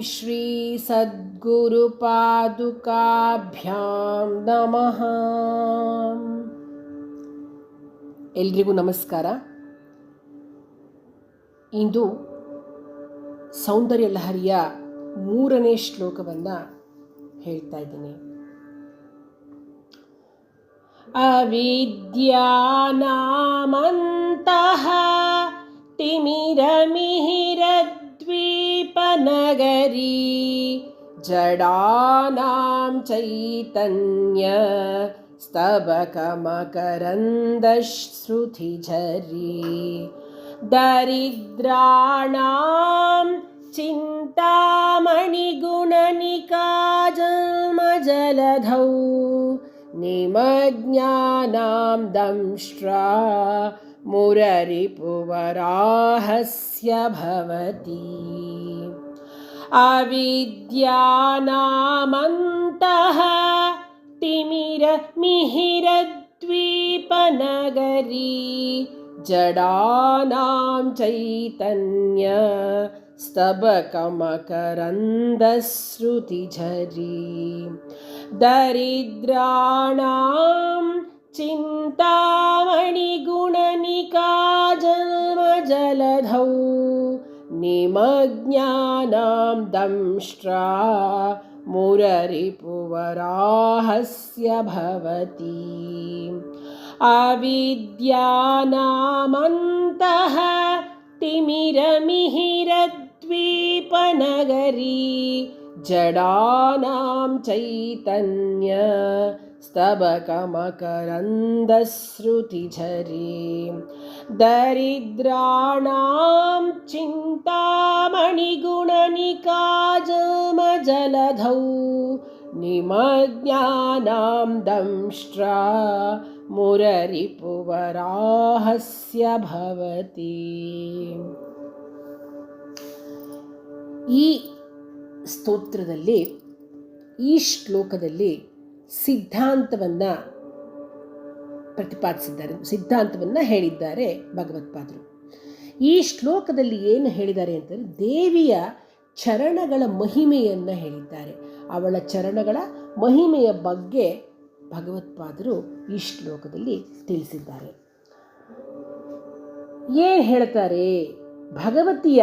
ಶ್ರೀ ಸದ್ಗುರುಪಾದುಕಾಭ್ಯಾಂ ನಮಃ. ಎಲ್ರಿಗೂ ನಮಸ್ಕಾರ. ಇಂದು ಸೌಂದರ್ಯ ಲಹರಿಯ 3ನೇ ಶ್ಲೋಕವನ್ನು ಹೇಳ್ತಾ ಇದ್ದೀನಿ. ಅವಿದ್ಯಾನಾಮಂತಃ ತಿಮಿರಮಿಹಿರದ್ವೀಪನಗರೀ ಜಡಾನಾಂ ಚೈತನ್ಯ ಸ್ತಬಕಮಕರಂದಶ್ರುತಿಝರೀ ದರಿದ್ರಾಣಾಂ ಚಿಂತಾಮಣಿಗುಣನಿಕಾ ಜನ್ಮಜಲಧೌ ನಿಮಜ್ಞಾನಾಂ ದಂಷ್ಟ್ರಾ ಮುರರಿಪುವರಾಹಸ್ಯ ಭವತಿ. ಅವಿದ್ಯಾನಾಮಂತಃ ತಿಮಿರಮಿಹಿರದ್ವೀಪನಗರೀ ಜಡಾನಾಂ ಚೈತನ್ಯ ಸ್ತಬಕಮಕರಂದಶ್ರುತಿಝರೀ ದರಿದ್ರಾಣಾಂ ಚಿಂತಾಮಣಿಗುಣನಿಕಾ ಜನ್ಮಜಲಧೌ ನಿಮಜ್ಞಾನಾಂ ದಂಷ್ಟ್ರಾ ಮುರರಿಪುವರಾಹಸ್ಯ ಭವತಿ. ಅವಿದ್ಯಾನಾಮಂತಃ ತಿಮಿರಮಿಹಿರದ್ವೀಪನಗರೀ ಜಡಾನಾಂ ಚೈತನ್ಯ ಸ್ತಬಕಮಕರಂದಶ್ರುತಿಝರೀ ದರಿದ್ರಾಣಾಂ ಚಿಂತಾಮಣಿಗುಣನಿಕಾ ಜನ್ಮಜಲಧೌ ನಿಮಜ್ಞಾನಾಂ ದಂಷ್ಟ್ರಾ ಮುರರಿಪುವರಾಹಸ್ಯ ಭವತಿ. ಈ ಸ್ತೋತ್ರದಲ್ಲಿ, ಈ ಶ್ಲೋಕದಲ್ಲಿ ಸಿದ್ಧಾಂತವನ್ನು ಪ್ರತಿಪಾದಿಸಿದ್ದಾರೆ, ಸಿದ್ಧಾಂತವನ್ನು ಹೇಳಿದ್ದಾರೆ ಭಗವತ್ಪಾದರು. ಈ ಶ್ಲೋಕದಲ್ಲಿ ಏನು ಹೇಳಿದ್ದಾರೆ ಅಂತಂದರೆ ದೇವಿಯ ಚರಣಗಳ ಮಹಿಮೆಯನ್ನು ಹೇಳಿದ್ದಾರೆ. ಅವಳ ಚರಣಗಳ ಮಹಿಮೆಯ ಬಗ್ಗೆ ಭಗವತ್ಪಾದರು ಈ ಶ್ಲೋಕದಲ್ಲಿ ತಿಳಿಸಿದ್ದಾರೆ. ಏನು ಹೇಳ್ತಾರೆ? ಭಗವತಿಯ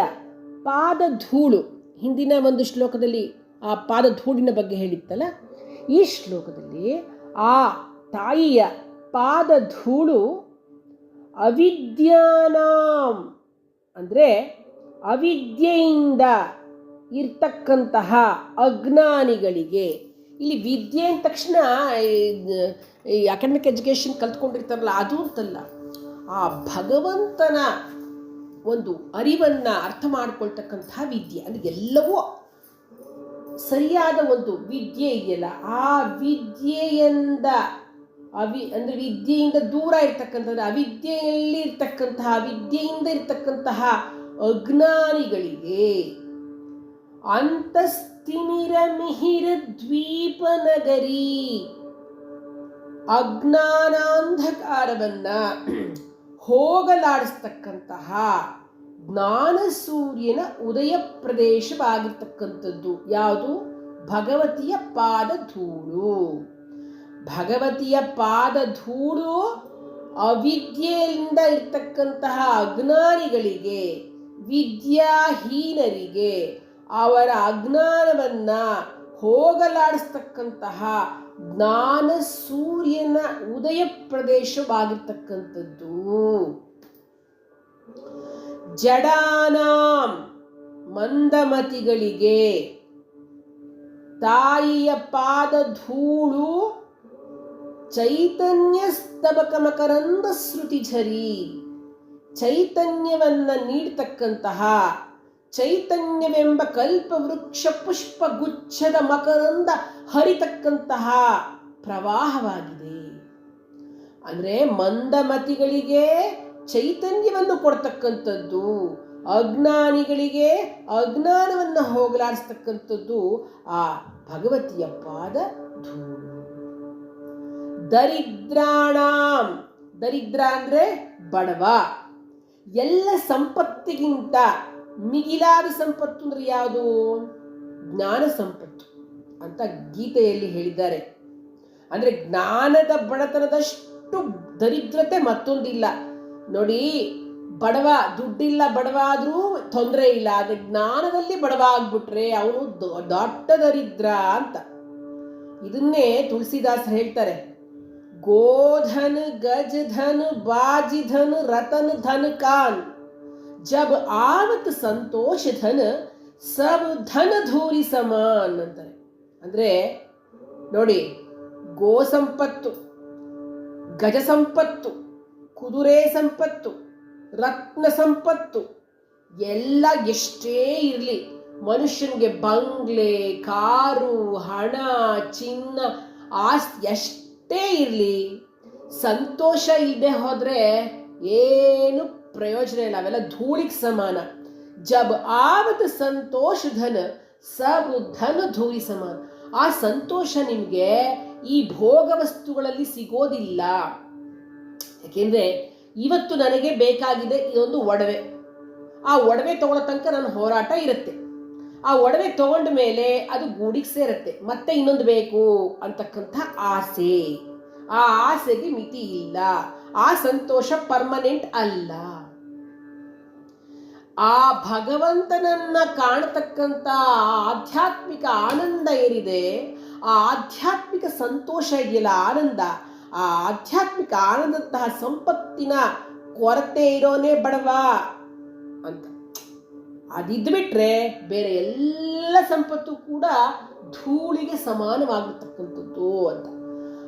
ಪಾದಧೂಳು, ಹಿಂದಿನ ಒಂದು ಶ್ಲೋಕದಲ್ಲಿ ಆ ಪಾದಧೂಳಿನ ಬಗ್ಗೆ ಹೇಳಿತ್ತಲ್ಲ, ಈ ಶ್ಲೋಕದಲ್ಲಿ ಆ ತಾಯಿಯ ಪಾದಧೂಳು ಅವಿದ್ಯಾನಾಂ ಅಂದರೆ ಅವಿದ್ಯೆಯಿಂದ ಇರ್ತಕ್ಕಂತಹ ಅಜ್ಞಾನಿಗಳಿಗೆ, ಇಲ್ಲಿ ವಿದ್ಯೆ ಅಂದ ತಕ್ಷಣ ಈ ಅಕಾಡೆಮಿಕ್ ಎಜುಕೇಷನ್ ಕಲ್ತ್ಕೊಂಡಿರ್ತಾರಲ್ಲ ಅದು ಅಂತಲ್ಲ, ಆ ಭಗವಂತನ ಒಂದು ಅರಿವನ್ನು ಅರ್ಥ ಮಾಡಿಕೊಳ್ತಕ್ಕಂತಹ ವಿದ್ಯೆ ಅಂದರೆ ಎಲ್ಲವೂ ಸರಿಯಾದ ಒಂದು ವಿದ್ಯೆ ಇದೆಯಲ್ಲ, ಆ ವಿದ್ಯೆಯಿಂದ ಅಂದರೆ ವಿದ್ಯೆಯಿಂದ ದೂರ ಇರ್ತಕ್ಕಂಥದ್ದು, ಅವಿದ್ಯೆಯಲ್ಲಿ ಇರ್ತಕ್ಕಂತಹ ವಿದ್ಯೆಯಿಂದ ಇರ್ತಕ್ಕಂತಹ ಅಜ್ಞಾನಿಗಳಿಗೆ ಅಂತಸ್ತಿಮಿರಮಿಹಿರದ್ವೀಪನಗರೀ ಅಜ್ಞಾನಾಂಧಕಾರವನ್ನು ಹೋಗಲಾಡಿಸ್ತಕ್ಕಂತಹ ಜ್ಞಾನಸೂರ್ಯನ ಉದಯ ಪ್ರದೇಶವಾಗಿರ್ತಕ್ಕಂಥದ್ದು ಯಾವುದು? ಭಗವತಿಯ ಪಾದಧೂಳು. ಭಗವತಿಯ ಪಾದಧೂಳು ಅವಿದ್ಯೆಯಿಂದ ಇರ್ತಕ್ಕಂತಹ ಅಜ್ಞಾನಿಗಳಿಗೆ, ವಿದ್ಯಾಹೀನರಿಗೆ ಅವರ ಅಜ್ಞಾನವನ್ನು ಹೋಗಲಾಡಿಸ್ತಕ್ಕಂತಹ ಜ್ಞಾನ ಸೂರ್ಯನ ಉದಯ ಪ್ರದೇಶವಾಗಿರ್ತಕ್ಕಂಥದ್ದು. ಜಡಾನಾಂ ಮಂದಮತಿಗಳಿಗೆ ತಾಯಿಯ ಪಾದಧೂಳು ಚೈತನ್ಯ ಸ್ತಬಕಮಕರಂದ ಶ್ರುತಿಝರೀ ಚೈತನ್ಯವನ್ನು ನೀಡ್ತಕ್ಕಂತಹ, ಚೈತನ್ಯವೆಂಬ ಕಲ್ಪವೃಕ್ಷ ಪುಷ್ಪ ಗುಚ್ಛದ ಮಕರಂದ ಹರಿತಕ್ಕಂತಹ ಪ್ರವಾಹವಾಗಿದೆ. ಅಂದರೆ ಮಂದಮತಿಗಳಿಗೆ ಚೈತನ್ಯವನ್ನು ಕೊಡ್ತಕ್ಕಂಥದ್ದು, ಅಜ್ಞಾನಿಗಳಿಗೆ ಅಜ್ಞಾನವನ್ನು ಹೋಗಲಾಡಿಸ್ತಕ್ಕಂಥದ್ದು ಆ ಭಗವತಿಯ ಪಾದ ಧೂಳು. ದರಿದ್ರಾಣಾಂ, ದರಿದ್ರ ಅಂದರೆ ಬಡವ, ಎಲ್ಲ ಸಂಪತ್ತಿಗಿಂತ ಮಿಗಿಲಾದ ಸಂಪತ್ತು ಅಂದರೆ ಯಾವುದು? ಜ್ಞಾನ ಸಂಪತ್ತು ಅಂತ ಗೀತೆಯಲ್ಲಿ ಹೇಳಿದ್ದಾರೆ. ಅಂದರೆ ಜ್ಞಾನದ ಬಡತನದಷ್ಟು ದರಿದ್ರತೆ ಮತ್ತೊಂದಿಲ್ಲ ನೋಡಿ. ಬಡವ, ದುಡ್ಡಿಲ್ಲ ಬಡವ ಆದರೂ ತೊಂದರೆ ಇಲ್ಲ, ಆದರೆ ಜ್ಞಾನದಲ್ಲಿ ಬಡವ ಆಗ್ಬಿಟ್ರೆ ಅವನು ದೊಡ್ಡ ದರಿದ್ರ ಅಂತ. ಇದನ್ನೇ ತುಳಸಿದಾಸರು ಹೇಳ್ತಾರೆ, ಗೋಧನ್ ಗಜ ಧನ್ ಬಾಜಿ ಧನ್ ರತನ್ ಧನ್ ಕಾನ್ ಜಬ್ ಆವತ್ ಸಂತೋಷ ಧನ್ ಸಬ್ ಧನ್ ಧೂರಿ ಸಮಾನ್ ಅಂತಾರೆ. ಅಂದರೆ ನೋಡಿ, ಗೋ ಸಂಪತ್ತು, ಗಜ ಸಂಪತ್ತು, ಕುದುರೆ ಸಂಪತ್ತು, ರತ್ನ ಸಂಪತ್ತು ಎಲ್ಲ ಎಷ್ಟೇ ಇರಲಿ, ಮನುಷ್ಯನಿಗೆ ಬಂಗ್ಲೆ, ಕಾರು, ಹಣ, ಚಿನ್ನ, ಆಸ್ತಿ ಎಷ್ಟೇ ಇರಲಿ, ಸಂತೋಷ ಇಲ್ಲದೆ ಹೋದರೆ ಏನು ಪ್ರಯೋಜನ ಇಲ್ಲ, ಅವೆಲ್ಲ ಧೂಳಿಗೆ ಸಮಾನ. ಜಬ್ ಆವತ್ ಸಂತೋಷ ಧನ ಸಬ್ ಧನ ಧೂಳಿ ಸಮಾನ. ಆ ಸಂತೋಷ ನಿಮಗೆ ಈ ಭೋಗ ವಸ್ತುಗಳಲ್ಲಿ ಸಿಗೋದಿಲ್ಲ. ಯಾಕೆಂದರೆ ಇವತ್ತು ನನಗೆ ಬೇಕಾಗಿದೆ ಇದೊಂದು ಒಡವೆ, ಆ ಒಡವೆ ತಗೊಳ್ಳೋ ತನಕ ನನ್ನ ಹೋರಾಟ ಇರುತ್ತೆ. ಆ ಒಡವೆ ತಗೊಂಡ ಮೇಲೆ ಅದು ಗೂಡಿಗೆ ಸೇರುತ್ತೆ, ಮತ್ತೆ ಇನ್ನೊಂದು ಬೇಕು ಅಂತಕ್ಕಂಥ ಆಸೆ. ಆ ಆಸೆಗೆ ಮಿತಿ ಇಲ್ಲ. ಆ ಸಂತೋಷ ಪರ್ಮನೆಂಟ್ ಅಲ್ಲ. ಆ ಭಗವಂತನನ್ನ ಕಾಣತಕ್ಕಂಥ ಆಧ್ಯಾತ್ಮಿಕ ಆನಂದ ಏನಿದೆ, ಆ ಆಧ್ಯಾತ್ಮಿಕ ಸಂತೋಷ ಇದೆಯಲ್ಲ, ಆನಂದ, ಆ ಆಧ್ಯಾತ್ಮಿಕ ಆನಂದಂತಹ ಸಂಪತ್ತಿನ ಕೊರತೆ ಇರೋನೇ ಬಡವ ಅಂತ. ಅದಿದ್ಬಿಟ್ರೆ ಬೇರೆ ಎಲ್ಲ ಸಂಪತ್ತು ಕೂಡ ಧೂಳಿಗೆ ಸಮಾನವಾಗಿರ್ತಕ್ಕಂಥದ್ದು ಅಂತ.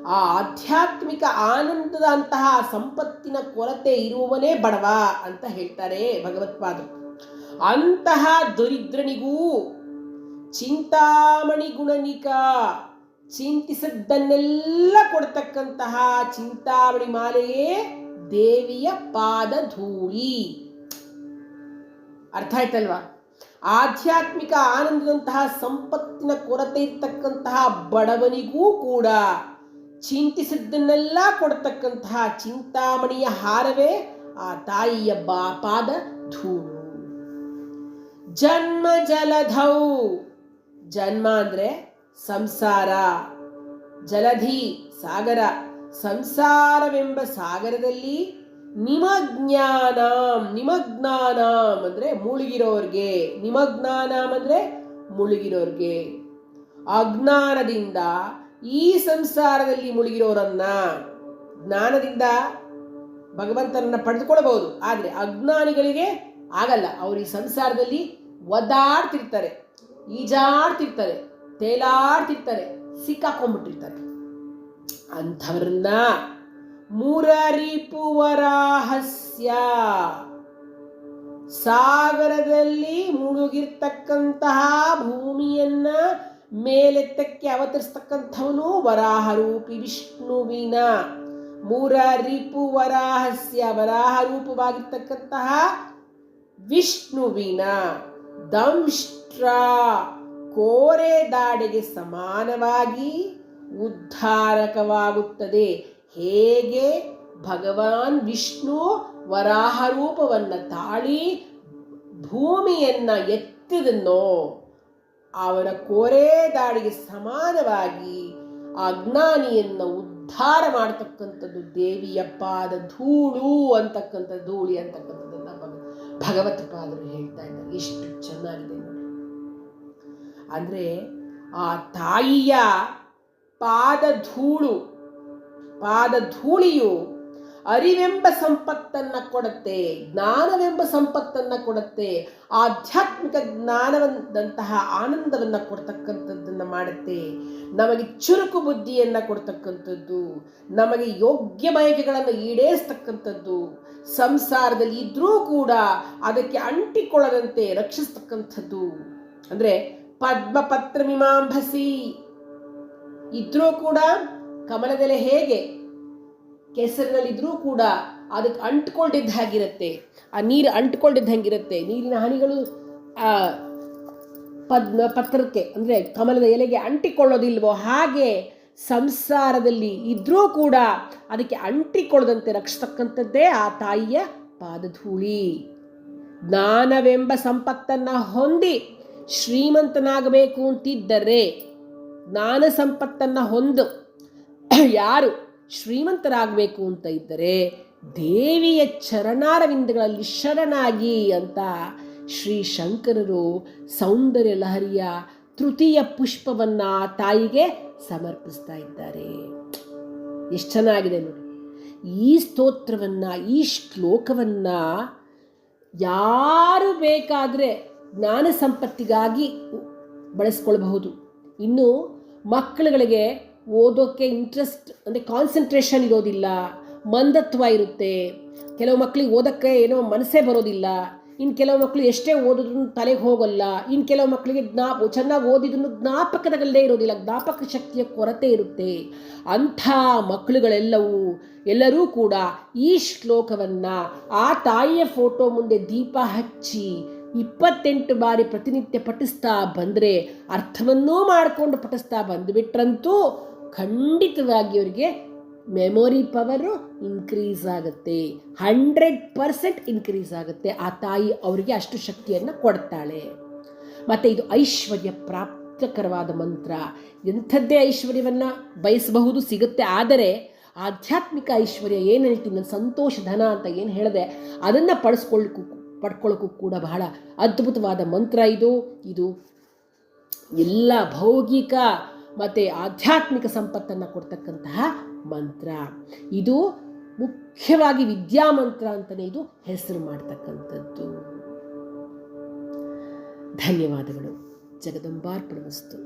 ಆ ಆಧ್ಯಾತ್ಮಿಕ ಆನಂದದ ಅಂತಹ ಸಂಪತ್ತಿನ ಕೊರತೆ ಇರುವವನೇ ಬಡವ ಅಂತ ಹೇಳ್ತಾರೆ ಭಗವತ್ಪಾದರು. ಅಂತಹ ದರಿದ್ರನಿಗೂ ಚಿಂತಾಮಣಿ ಗುಣನಿಕ, ಚಿಂತಿಸಿದ್ದನ್ನೆಲ್ಲ ಕೊಡ್ತಕ್ಕಂತಹ ಚಿಂತಾಮಣಿ ಮಾಲೆಯೇ ದೇವಿಯ ಪಾದ ಧೂಳಿ. ಅರ್ಥ ಆಯ್ತಲ್ವಾ? ಆಧ್ಯಾತ್ಮಿಕ ಆನಂದದಂತಹ ಸಂಪತ್ತಿನ ಕೊರತೆ ಇರ್ತಕ್ಕಂತಹ ಬಡವನಿಗೂ ಕೂಡ ಚಿಂತಿಸಿದ್ದನ್ನೆಲ್ಲ ಕೊಡ್ತಕ್ಕಂತಹ ಚಿಂತಾಮಣಿಯ ಹಾರವೇ ಆ ತಾಯಿಯ ಪಾದ ಧೂಳು. ಜನ್ಮ ಜಲಧೌ, ಜನ್ಮ ಅಂದರೆ ಸಂಸಾರ, ಜಲಧಿ ಸಾಗರ, ಸಂಸಾರವೆಂಬ ಸಾಗರದಲ್ಲಿ ನಿಮಜ್ಞಾನಾಂ, ನಿಮಗ್ನಾನಾಂ ಅಂದರೆ ಮುಳುಗಿರೋರ್ಗೆ, ನಿಮಗ್ನಾನಾಂ ಅಂದರೆ ಮುಳುಗಿರೋರ್ಗೆ, ಅಜ್ಞಾನದಿಂದ ಈ ಸಂಸಾರದಲ್ಲಿ ಮುಳುಗಿರೋರನ್ನ ಜ್ಞಾನದಿಂದ ಭಗವಂತನನ್ನ ಪಡೆದುಕೊಳ್ಳಬಹುದು. ಆದರೆ ಅಜ್ಞಾನಿಗಳಿಗೆ ಆಗಲ್ಲ. ಅವರು ಈ ಸಂಸಾರದಲ್ಲಿ ಒದ್ದಾಡ್ತಿರ್ತಾರೆ, ಈಜಾಡ್ತಿರ್ತಾರೆ, ತೇಲಾಡ್ತಿರ್ತಾರೆ, ಸಿಕ್ಕಾಕೊಂಡ್ಬಿಟ್ಟಿರ್ತಾರೆ. ಅಂಥವ್ರನ್ನ ಮುರರಿಪುವರಾಹಸ್ಯ, ಸಾಗರದಲ್ಲಿ ಮುಳುಗಿರ್ತಕ್ಕಂತಹ ಭೂಮಿಯನ್ನ ಮೇಲೆತ್ತಕ್ಕೆ ಅವತರಿಸ್ತಕ್ಕಂಥವನು ವರಾಹರೂಪಿ ವಿಷ್ಣುವಿನ. ಮುರರಿಪು ವರಾಹಸ್ಯ, ವರಾಹ ರೂಪವಾಗಿರ್ತಕ್ಕಂತಹ ವಿಷ್ಣುವಿನ ದಂಷ್ಟ್ರ, ಕೋರೆ ದಾಡೆಗೆ ಸಮಾನವಾಗಿ ಉದ್ಧಾರಕವಾಗುತ್ತದೆ. ಹೇಗೆ ಭಗವಾನ್ ವಿಷ್ಣು ವರಾಹ ರೂಪವನ್ನು ತಾಳಿ ಭೂಮಿಯನ್ನ ಎತ್ತಿದನೋ, ಅವನ ಕೋರೆ ದಾಡಿಗೆ ಸಮಾನವಾಗಿ ಅಜ್ಞಾನಿಯನ್ನ ಉದ್ಧಾರ ಮಾಡತಕ್ಕಂಥದ್ದು ದೇವಿಯ ಪಾದ ಧೂಳು ಅಂತಕ್ಕಂಥ ಧೂಳಿ ಅಂತಕ್ಕಂಥದ್ದನ್ನ ಭಗವತ್ ಪಾದರು ಹೇಳ್ತಾ ಇದ್ದಾರೆ. ಎಷ್ಟು ಚೆನ್ನಾಗಿದೆ ನೋಡಿ. ಅಂದರೆ ಆ ತಾಯಿಯ ಪಾದ ಧೂಳಿಯು ಅರಿವೆಂಬ ಸಂಪತ್ತನ್ನು ಕೊಡುತ್ತೆ, ಜ್ಞಾನವೆಂಬ ಸಂಪತ್ತನ್ನು ಕೊಡುತ್ತೆ, ಆಧ್ಯಾತ್ಮಿಕ ಜ್ಞಾನವಂತಹ ಆನಂದವನ್ನು ಕೊಡ್ತಕ್ಕಂಥದ್ದನ್ನು ಮಾಡುತ್ತೆ, ನಮಗೆ ಚುರುಕು ಬುದ್ಧಿಯನ್ನು ಕೊಡ್ತಕ್ಕಂಥದ್ದು, ನಮಗೆ ಯೋಗ್ಯ ಬಯಕೆಗಳನ್ನು ಈಡೇರಿಸ್ತಕ್ಕಂಥದ್ದು, ಸಂಸಾರದಲ್ಲಿ ಇದ್ರೂ ಕೂಡ ಅದಕ್ಕೆ ಅಂಟಿಕೊಳ್ಳದಂತೆ ರಕ್ಷಿಸ್ತಕ್ಕಂಥದ್ದು. ಅಂದರೆ ಪದ್ಮಪತ್ರ ಮೀಮಾಂಭಸಿ ಇದ್ರೂ ಕೂಡ ಕಮಲದೆಲೆ ಹೇಗೆ ಕೆಸರಿನಲ್ಲಿದ್ರೂ ಕೂಡ ಅದಕ್ಕೆ ಅಂಟ್ಕೊಂಡಿದ್ದ ಹಾಗಿರುತ್ತೆ, ಆ ನೀರು ಅಂಟ್ಕೊಂಡಿದ್ದ ಹಾಗಿರುತ್ತೆ, ನೀರಿನ ಹನಿಗಳು ಆ ಪತ್ರಕ್ಕೆ ಅಂದರೆ ಕಮಲದ ಎಲೆಗೆ ಅಂಟಿಕೊಳ್ಳೋದಿಲ್ವೋ ಹಾಗೆ ಸಂಸಾರದಲ್ಲಿ ಇದ್ರೂ ಕೂಡ ಅದಕ್ಕೆ ಅಂಟಿಕೊಳ್ಳದಂತೆ ರಕ್ಷಿಸ್ತಕ್ಕಂಥದ್ದೇ ಆ ತಾಯಿಯ ಪಾದಧೂಳಿ. ಜ್ಞಾನವೆಂಬ ಸಂಪತ್ತನ್ನು ಹೊಂದಿ ಶ್ರೀಮಂತನಾಗಬೇಕು ಅಂತಿದ್ದರೆ, ಜ್ಞಾನ ಸಂಪತ್ತನ್ನು ಯಾರು ಶ್ರೀಮಂತರಾಗಬೇಕು ಅಂತ ಇದ್ದರೆ ದೇವಿಯ ಚರಣಾರವಿಂದಗಳಲ್ಲಿ ಶರಣಾಗಿ ಅಂತ ಶ್ರೀ ಶಂಕರರು ಸೌಂದರ್ಯ ಲಹರಿಯ ತೃತೀಯ ಪುಷ್ಪವನ್ನು ತಾಯಿಗೆ ಸಮರ್ಪಿಸ್ತಾ ಇದ್ದಾರೆ. ಎಷ್ಟು ಚೆನ್ನಾಗಿದೆ ನೋಡಿ. ಈ ಸ್ತೋತ್ರವನ್ನು, ಈ ಶ್ಲೋಕವನ್ನು ಯಾರು ಬೇಕಾದರೆ ಜ್ಞಾನ ಸಂಪತ್ತಿಗಾಗಿ ಬಳಸ್ಕೊಳ್ಬಹುದು. ಇನ್ನು ಮಕ್ಕಳುಗಳಿಗೆ ಓದೋಕ್ಕೆ ಇಂಟ್ರೆಸ್ಟ್ ಅಂದರೆ ಕಾನ್ಸಂಟ್ರೇಷನ್ ಇರೋದಿಲ್ಲ, ಮಂದತ್ವ ಇರುತ್ತೆ. ಕೆಲವು ಮಕ್ಕಳಿಗೆ ಓದೋಕ್ಕೆ ಏನೋ ಮನಸ್ಸೇ ಬರೋದಿಲ್ಲ. ಇನ್ನು ಕೆಲವು ಮಕ್ಕಳು ಎಷ್ಟೇ ಓದಿದ್ರು ತಲೆಗೆ ಹೋಗಲ್ಲ. ಇನ್ನು ಕೆಲವು ಮಕ್ಕಳಿಗೆ ಚೆನ್ನಾಗಿ ಓದಿದ್ರು ಜ್ಞಾಪಕದಲ್ಲೇ ಇರೋದಿಲ್ಲ, ಜ್ಞಾಪಕ ಶಕ್ತಿಯ ಕೊರತೆ ಇರುತ್ತೆ. ಅಂಥ ಎಲ್ಲರೂ ಕೂಡ ಈ ಶ್ಲೋಕವನ್ನು ಆ ತಾಯಿಯ ಫೋಟೋ ಮುಂದೆ ದೀಪ ಹಚ್ಚಿ 28 ಬಾರಿ ಪ್ರತಿನಿತ್ಯ ಪಠಿಸ್ತಾ ಬಂದರೆ, ಅರ್ಥವನ್ನೂ ಮಾಡಿಕೊಂಡು ಪಠಿಸ್ತಾ ಬಂದುಬಿಟ್ರಂತೂ ಖಂಡಿತವಾಗಿ ಅವರಿಗೆ ಮೆಮೊರಿ ಪವರು ಇನ್ಕ್ರೀಸ್ ಆಗುತ್ತೆ. 100% ಇನ್ಕ್ರೀಸ್ ಆಗುತ್ತೆ. ಆ ತಾಯಿ ಅವರಿಗೆ ಅಷ್ಟು ಶಕ್ತಿಯನ್ನು ಕೊಡ್ತಾಳೆ. ಮತ್ತು ಇದು ಐಶ್ವರ್ಯ ಪ್ರಾಪ್ತಕರವಾದ ಮಂತ್ರ. ಎಂಥದ್ದೇ ಐಶ್ವರ್ಯವನ್ನು ಬಯಸಬಹುದು, ಸಿಗುತ್ತೆ. ಆದರೆ ಆಧ್ಯಾತ್ಮಿಕ ಐಶ್ವರ್ಯ ಏನು ಹೇಳ್ತೀನಿ ನಾನು, ಸಂತೋಷ ಧನ ಅಂತ ಏನು ಹೇಳಿದೆ, ಅದನ್ನು ಪಡ್ಕೊಳ್ಳೋಕ್ಕೂ ಕೂಡ ಬಹಳ ಅದ್ಭುತವಾದ ಮಂತ್ರ ಇದು ಎಲ್ಲ ಭೌಗಿಕ ಮತ್ತು ಆಧ್ಯಾತ್ಮಿಕ ಸಂಪತ್ತನ್ನು ಕೊಡ್ತಕ್ಕಂತಹ ಮಂತ್ರ. ಇದು ಮುಖ್ಯವಾಗಿ ವಿದ್ಯಾಮಂತ್ರ ಅಂತಲೇ ಇದು ಹೆಸರು ಮಾಡ್ತಕ್ಕಂಥದ್ದು. ಧನ್ಯವಾದಗಳು. ಜಗದಂಬಾರ್ಪಣಮಸ್ತು.